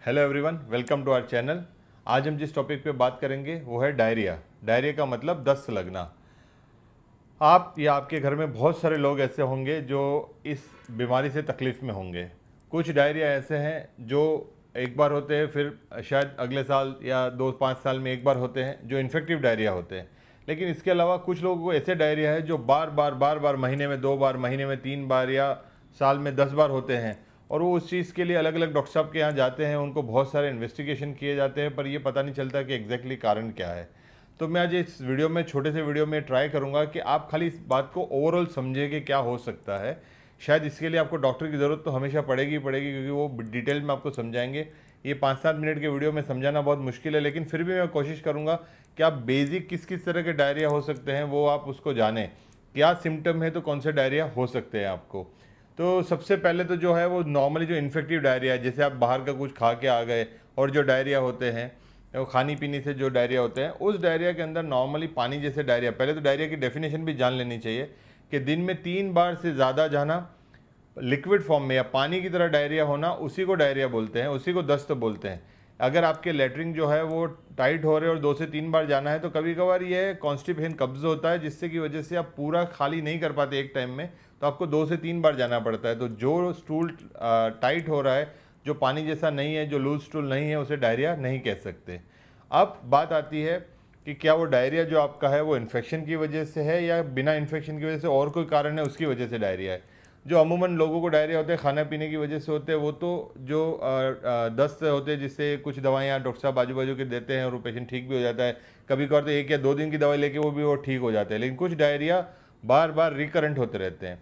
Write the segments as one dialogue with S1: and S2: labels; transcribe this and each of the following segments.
S1: Hello everyone, welcome to our channel. आज हम जिस टॉपिक पे बात करेंगे वो है डायरिया। डायरिया का मतलब दस्त लगना। आप या आपके घर में बहुत सारे लोग ऐसे होंगे जो इस बीमारी से तकलीफ़ में होंगे। कुछ डायरिया ऐसे हैं जो एक बार होते हैं, फिर शायद अगले साल या 2-5 साल में एक बार होते हैं, जो इन्फेक्टिव डायरिया होते हैं। लेकिन इसके अलावा कुछ लोगों को ऐसे डायरिया है जो बार बार महीने में 2 बार, महीने में 3 बार या साल में 10 बार होते हैं। और वो उस चीज़ के लिए अलग अलग डॉक्टर साहब के यहाँ जाते हैं, उनको बहुत सारे इन्वेस्टिगेशन किए जाते हैं, पर ये पता नहीं चलता कि एग्जैक्टली कारण क्या है। तो मैं आज इस वीडियो में, छोटे से वीडियो में ट्राई करूंगा कि आप खाली इस बात को ओवरऑल समझे कि क्या हो सकता है। शायद इसके लिए आपको डॉक्टर की ज़रूरत तो हमेशा पड़ेगी ही पड़ेगी, क्योंकि वो डिटेल में आपको समझाएंगे। ये 5-7 मिनट के वीडियो में समझाना बहुत मुश्किल है, लेकिन फिर भी मैं कोशिश करूंगा कि आप बेसिक किस किस तरह के डायरिया हो सकते हैं वो आप उसको जानें। क्या सिम्टम है तो कौन से डायरिया हो सकते हैं आपको। तो सबसे पहले तो जो है वो नॉर्मली जो इन्फेक्टिव डायरिया है, जैसे आप बाहर का कुछ खा के आ गए और जो डायरिया होते हैं, वो खानी पीनी से जो डायरिया होते हैं, उस डायरिया के अंदर नॉर्मली पानी जैसे डायरिया। पहले तो डायरिया की डेफिनेशन भी जान लेनी चाहिए कि दिन में 3 बार से ज़्यादा जाना, लिक्विड फॉर्म में या पानी की तरह डायरिया होना, उसी को डायरिया बोलते हैं, उसी को दस्त बोलते हैं। अगर आपके लेटरिन जो है वो टाइट हो रहे और 2 से 3 बार जाना है, तो कभी कभार ये कॉन्स्टिपेशन कब्ज होता है, जिससे की वजह से आप पूरा खाली नहीं कर पाते एक टाइम में, तो आपको 2 से 3 बार जाना पड़ता है। तो जो स्टूल टाइट हो रहा है, जो पानी जैसा नहीं है, जो लूज स्टूल नहीं है, उसे डायरिया नहीं कह सकते। अब बात आती है कि क्या वो डायरिया जो आपका है वो इन्फेक्शन की वजह से है या बिना इन्फेक्शन की वजह से और कोई कारण है उसकी वजह से डायरिया है। जो अमूमन लोगों को डायरिया होते हैं खाना पीने की वजह से होते हैं, वो तो जो दस्त होते हैं, जिससे कुछ दवाइयाँ डॉक्टर साहब आजू बाजू के देते हैं और वो पेशेंट ठीक भी हो जाता है। कभी कभार तो 1 या 2 दिन की दवाई लेके वो ठीक हो जाते हैं। लेकिन कुछ डायरिया बार बार रिकरेंट होते रहते हैं।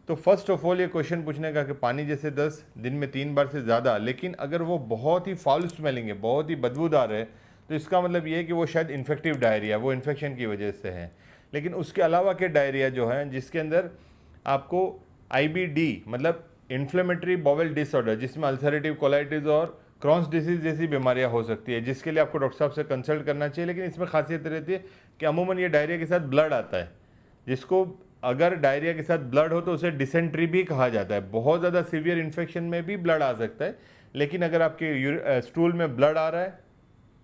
S1: तो फर्स्ट ऑफ ऑल ये क्वेश्चन पूछने का कि पानी जैसे 10 दिन में 3 बार से ज़्यादा, लेकिन अगर वो बहुत ही फाउल स्मेलिंग है, बहुत ही बदबूदार है, तो इसका मतलब ये है कि वो शायद इन्फेक्टिव डायरिया, वो इन्फेक्शन की वजह से है। लेकिन उसके अलावा के डायरिया जो हैं, जिसके अंदर आपको IBD मतलब इन्फ्लेमेटरी बॉवेल डिसऑर्डर, जिसमें अल्सरेटिव कोलाइटिस और क्रॉन्स डिसीज जैसी बीमारियां हो सकती है, जिसके लिए आपको डॉक्टर साहब से कंसल्ट करना चाहिए। लेकिन इसमें खासियत रहती है कि अमूमन ये डायरिया के साथ ब्लड आता है, जिसको अगर डायरिया के साथ ब्लड हो तो उसे डिसेंट्री भी कहा जाता है। बहुत ज़्यादा सीवियर इन्फेक्शन में भी ब्लड आ सकता है। लेकिन अगर आपके स्टूल में ब्लड आ रहा है,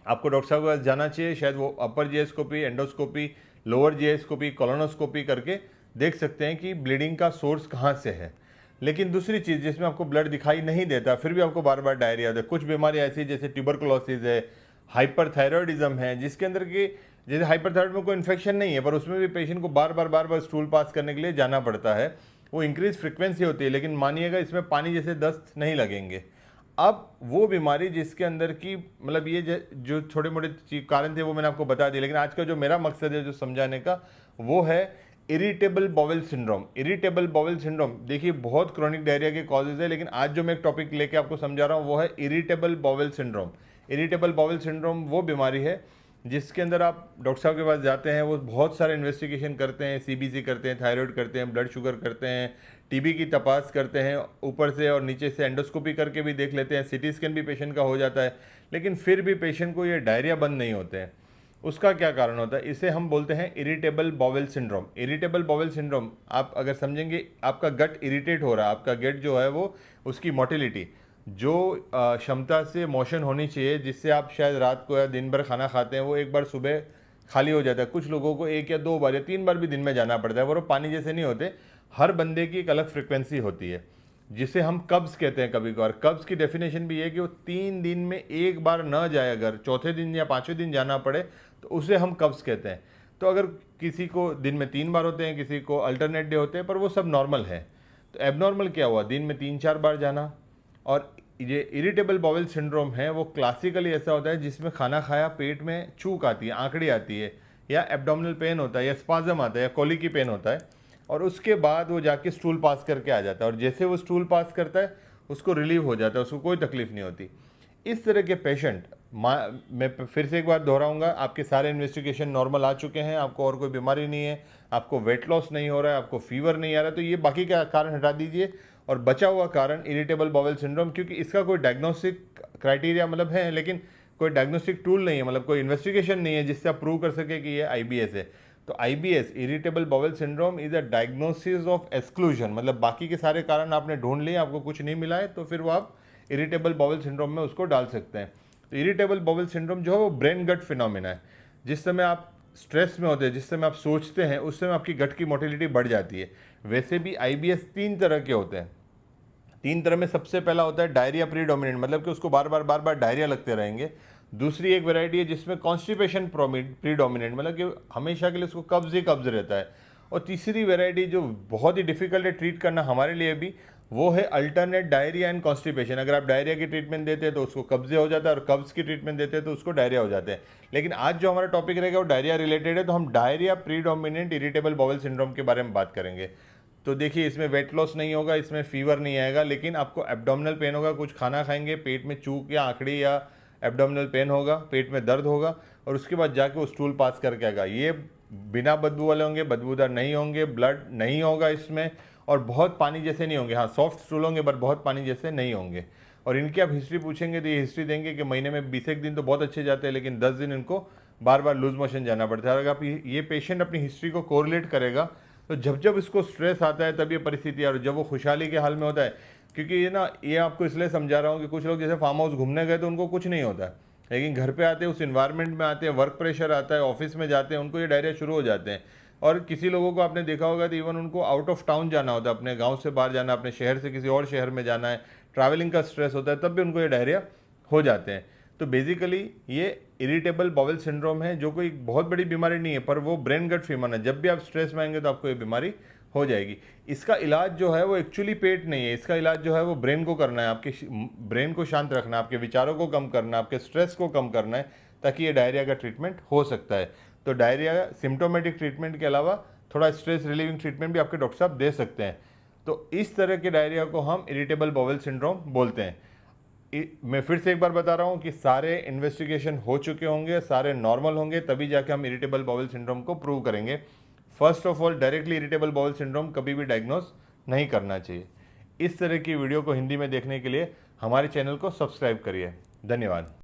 S1: आपको डॉक्टर साहब के पास जाना चाहिए। शायद वो अपर जीएस्कोपी, एंडोस्कोपी, लोअर जीएस्कोपी, कोलोनोस्कोपी करके देख सकते हैं कि ब्लीडिंग का सोर्स कहाँ से है। लेकिन दूसरी चीज़, जिसमें आपको ब्लड दिखाई नहीं देता फिर भी आपको बार बार डायरिया होता है, कुछ बीमारी ऐसी जैसे ट्यूबरकुलोसिस है, हाइपरथायरॉयडिज्म है, जिसके अंदर की, जैसे हाइपरथायरॉयड में कोई इन्फेक्शन नहीं है, पर उसमें भी पेशेंट को बार बार स्टूल पास करने के लिए जाना पड़ता है। वो इंक्रीज फ्रिक्वेंसी होती है, लेकिन मानिएगा इसमें पानी जैसे दस्त नहीं लगेंगे। अब वो बीमारी जिसके अंदर की, मतलब ये जो छोटे मोटे कारण थे वो मैंने आपको बता दिए, लेकिन आज का जो मेरा मकसद है जो समझाने का, वो है irritable bowel syndrome. Irritable bowel syndrome, देखिए बहुत क्रॉनिक डायरिया के कॉजेज है, लेकिन आज जो मैं एक टॉपिक लेके आपको समझा रहा हूँ वो है irritable bowel syndrome. Irritable bowel syndrome वो बीमारी है जिसके अंदर आप डॉक्टर साहब के पास जाते हैं, वो बहुत सारे इन्वेस्टिगेशन करते हैं, CBC करते हैं, थायराइड करते हैं, ब्लड शुगर करते हैं, TB की तपास करते हैं, ऊपर से और नीचे से एंडोस्कोपी करके भी देख लेते हैं, CT स्कैन भी पेशेंट का हो जाता है। लेकिन फिर भी पेशेंट को ये डायरिया बंद नहीं होते हैं। उसका क्या कारण होता है? इसे हम बोलते हैं irritable bowel syndrome. Irritable bowel syndrome आप अगर समझेंगे, आपका गट इरिटेट हो रहा है, आपका गट जो है वो, उसकी मोटिलिटी, जो क्षमता से मोशन होनी चाहिए, जिससे आप शायद रात को या दिन भर खाना खाते हैं, वो एक बार सुबह खाली हो जाता है। कुछ लोगों को 1 या 2 बार या 3 बार भी दिन में जाना पड़ता है, वो पानी जैसे नहीं होते। हर बंदे की एक अलग फ्रिक्वेंसी होती है, जिसे हम कब्ज़ कहते हैं। कभी कभार कब्ज़ की डेफिनेशन भी है कि वो 3 दिन में एक बार न जाए, अगर चौथे दिन या पाँचवें दिन जाना पड़े तो उसे हम कब्ज़ कहते हैं। तो अगर किसी को दिन में 3 बार होते हैं, किसी को अल्टरनेट डे होते हैं, पर वो सब नॉर्मल है। तो एबनॉर्मल क्या हुआ? दिन में 3-4 बार जाना। और ये इरिटेबल बॉवेल सिंड्रोम है, वो क्लासिकली ऐसा होता है जिसमें खाना खाया पेट में चूक आती है, आंकड़ी आती है, या एब्डोमिनल पेन होता है, या स्पाज्म आता है, या कोलिकी पेन होता है, और उसके बाद वो जाके स्टूल पास करके आ जाता है, और जैसे वो स्टूल पास करता है उसको रिलीव हो जाता है, उसको कोई तकलीफ नहीं होती। इस तरह के पेशेंट, मैं फिर से एक बार दोहराऊंगा, आपके सारे इन्वेस्टिगेशन नॉर्मल आ चुके हैं, आपको और कोई बीमारी नहीं है, आपको वेट लॉस नहीं हो रहा है, आपको फीवर नहीं आ रहा है, तो ये बाकी का कारण हटा दीजिए और बचा हुआ कारण इरिटेबल बॉवेल सिंड्रोम, क्योंकि इसका कोई डायग्नोस्टिक क्राइटेरिया मतलब है, लेकिन कोई डायग्नोस्टिक टूल नहीं है, मतलब कोई इन्वेस्टिगेशन नहीं है जिससे आप प्रूव कर सके कि ये IBS है। तो IBS, irritable bowel syndrome, is a diagnosis of exclusion, मतलब बाकी के सारे कारण आपने ढूंढ लिए, आपको कुछ नहीं मिला है, तो फिर वो आप इरिटेबल बाउल सिंड्रोम में उसको डाल सकते हैं। तो इरिटेबल बाउल सिंड्रोम जो है वो ब्रेन गट फिनोमिना है। जिस समय आप स्ट्रेस में होते हैं, जिस समय आप सोचते हैं, उस समय आपकी गट की मोटिलिटी बढ़ जाती है। वैसे भी IBS 3 तरह के होते हैं। 3 तरह में सबसे पहला होता है डायरिया प्रीडोमिनेंट, मतलब कि उसको बार बार डायरिया लगते रहेंगे। दूसरी एक वैरायटी है जिसमें कॉन्स्टिपेशन प्रीडोमिनेंट, मतलब कि हमेशा के लिए उसको कब्ज ही कब्ज रहता है। और तीसरी वैरायटी जो बहुत ही डिफिकल्ट है ट्रीट करना हमारे लिए भी, वो है अल्टरनेट डायरिया एंड कॉन्स्टिपेशन। अगर आप डायरिया की ट्रीटमेंट देते हैं तो उसको कब्जे हो जाता है, और कब्ज की ट्रीटमेंट देते हैं तो उसको डायरिया हो जाते हैं। लेकिन आज जो हमारा टॉपिक रहेगा वो डायरिया रिलेटेड है, तो हम diarrhoea predominant irritable bowel syndrome के बारे में बात करेंगे। तो देखिए, इसमें वेट लॉस नहीं होगा, इसमें फीवर नहीं आएगा, लेकिन आपको एब्डोमिनल पेन होगा। कुछ खाना खाएंगे, पेट में चूक या आंकड़ी या एब्डोमिनल पेन होगा, पेट में दर्द होगा, और उसके बाद जाके वो स्टूल पास करके आएगा। ये बिना बदबू वाले होंगे, बदबूदार नहीं होंगे, ब्लड नहीं होगा इसमें, और बहुत पानी जैसे नहीं होंगे। हाँ, सॉफ्ट स्टूल होंगे बट बहुत पानी जैसे नहीं होंगे। और इनकी आप हिस्ट्री पूछेंगे तो ये हिस्ट्री देंगे कि महीने में 20 दिन तो बहुत अच्छे जाते हैं, लेकिन 10 दिन इनको बार बार लूज मोशन जाना पड़ता है। अगर आप ये पेशेंट अपनी हिस्ट्री को कोरिलेट करेगा तो जब जब इसको स्ट्रेस आता है तब ये परिस्थिति, और जब वो खुशहाली के हाल में होता है, क्योंकि ये आपको इसलिए समझा रहा हूँ कि कुछ लोग जैसे फार्म हाउस घूमने गए तो उनको कुछ नहीं होता है, लेकिन घर पे आते हैं, उस इन्वायरमेंट में आते हैं, वर्क प्रेशर आता है, ऑफिस में जाते हैं, उनको ये डायरिया शुरू हो जाते हैं। और किसी लोगों को आपने देखा होगा तो इवन उनको आउट ऑफ टाउन जाना होता है, अपने गांव से बाहर जाना, अपने शहर से किसी और शहर में जाना है, ट्रैवलिंग का स्ट्रेस होता है, तब भी उनको ये डायरिया हो जाते हैं। तो बेसिकली ये इरिटेबल बाउल सिंड्रोम है, जो कोई बहुत बड़ी बीमारी नहीं है, पर वो ब्रेन गट फीमन है। जब भी आप स्ट्रेस में आएंगे तो आपको ये बीमारी हो जाएगी। इसका इलाज जो है वो एक्चुअली पेट नहीं है, इसका इलाज जो है वो ब्रेन को करना है। आपके ब्रेन को शांत रखना, आपके विचारों को कम करना, आपके स्ट्रेस को कम करना है, ताकि ये डायरिया का ट्रीटमेंट हो सकता है। तो डायरिया सिम्टोमेटिक ट्रीटमेंट के अलावा थोड़ा स्ट्रेस रिलीविंग ट्रीटमेंट भी आपके डॉक्टर साहब दे सकते हैं। तो इस तरह के डायरिया को हम इरिटेबल बाउल सिंड्रोम बोलते हैं। मैं फिर से एक बार बता रहा हूँ कि सारे इन्वेस्टिगेशन हो चुके होंगे, सारे नॉर्मल होंगे, तभी जाके हम इरिटेबल बाउल सिंड्रोम को प्रूव करेंगे। First of all, directly irritable bowel syndrome कभी भी डायग्नोस नहीं करना चाहिए। इस तरह की वीडियो को हिंदी में देखने के लिए हमारे चैनल को सब्सक्राइब करिए। धन्यवाद।